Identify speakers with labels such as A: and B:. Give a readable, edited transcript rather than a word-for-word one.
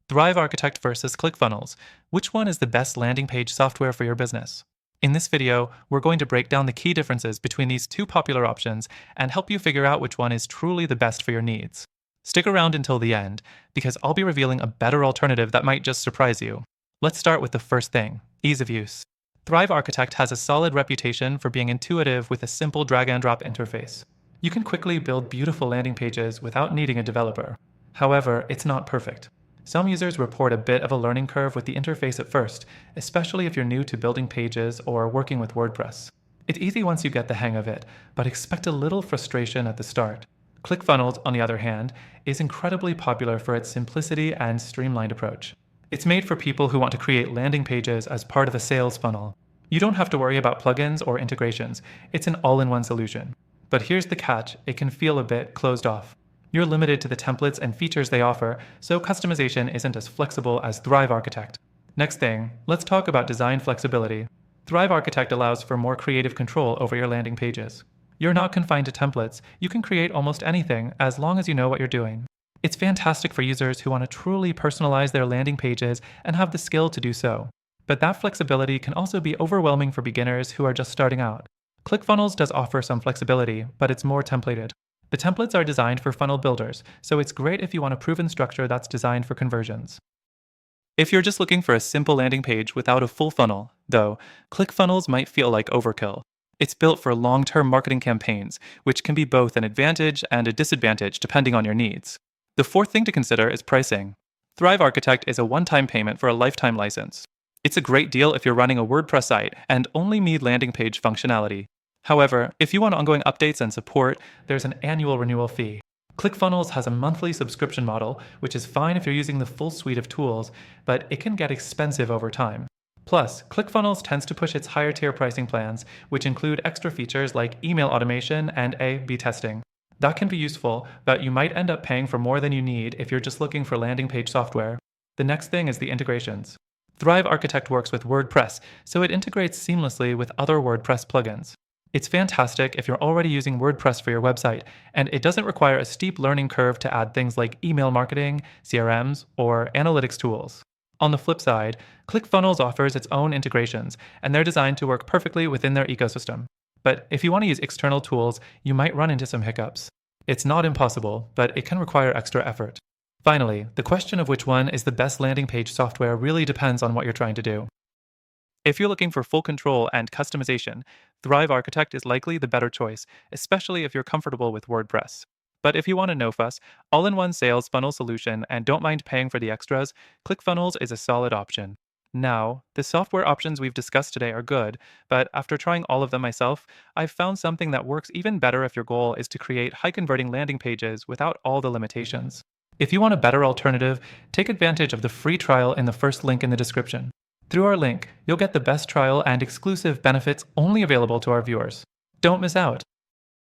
A: Thrive Architect versus ClickFunnels. Which one is the best landing page software for your business? In this video, we're going to break down the key differences between these two popular options and help you figure out which one is truly the best for your needs. Stick around until the end, because I'll be revealing a better alternative that might just surprise you. Let's start with the first thing, ease of use. Thrive Architect has a solid reputation for being intuitive with a simple drag-and-drop interface. You can quickly build beautiful landing pages without needing a developer. However, it's not perfect. Some users report a bit of a learning curve with the interface at first, especially if you're new to building pages or working with WordPress. It's easy once you get the hang of it, but expect a little frustration at the start. ClickFunnels, on the other hand, is incredibly popular for its simplicity and streamlined approach. It's made for people who want to create landing pages as part of a sales funnel. You don't have to worry about plugins or integrations. It's an all-in-one solution. But here's the catch, it can feel a bit closed off. You're limited to the templates and features they offer, so customization isn't as flexible as Thrive Architect. Next thing, let's talk about design flexibility. Thrive Architect allows for more creative control over your landing pages. You're not confined to templates. You can create almost anything as long as you know what you're doing. It's fantastic for users who want to truly personalize their landing pages and have the skill to do so. But that flexibility can also be overwhelming for beginners who are just starting out. ClickFunnels does offer some flexibility, but it's more templated. The templates are designed for funnel builders, so it's great if you want a proven structure that's designed for conversions. If you're just looking for a simple landing page without a full funnel, though, ClickFunnels might feel like overkill. It's built for long-term marketing campaigns, which can be both an advantage and a disadvantage depending on your needs. The fourth thing to consider is pricing. Thrive Architect is a one-time payment for a lifetime license. It's a great deal if you're running a WordPress site and only need landing page functionality. However, if you want ongoing updates and support, there's an annual renewal fee. ClickFunnels has a monthly subscription model, which is fine if you're using the full suite of tools, but it can get expensive over time. Plus, ClickFunnels tends to push its higher tier pricing plans, which include extra features like email automation and A/B testing. That can be useful, but you might end up paying for more than you need if you're just looking for landing page software. The next thing is the integrations. Thrive Architect works with WordPress, so it integrates seamlessly with other WordPress plugins. It's fantastic if you're already using WordPress for your website, and it doesn't require a steep learning curve to add things like email marketing, CRMs, or analytics tools. On the flip side, ClickFunnels offers its own integrations, and they're designed to work perfectly within their ecosystem. But if you want to use external tools, you might run into some hiccups. It's not impossible, but it can require extra effort. Finally, the question of which one is the best landing page software really depends on what you're trying to do. If you're looking for full control and customization, Thrive Architect is likely the better choice, especially if you're comfortable with WordPress. But if you want a no-fuss, all-in-one sales funnel solution and don't mind paying for the extras, ClickFunnels is a solid option. Now, the software options we've discussed today are good, but after trying all of them myself, I've found something that works even better if your goal is to create high-converting landing pages without all the limitations. If you want a better alternative, take advantage of the free trial in the first link in the description. Through our link, you'll get the best trial and exclusive benefits only available to our viewers. Don't miss out.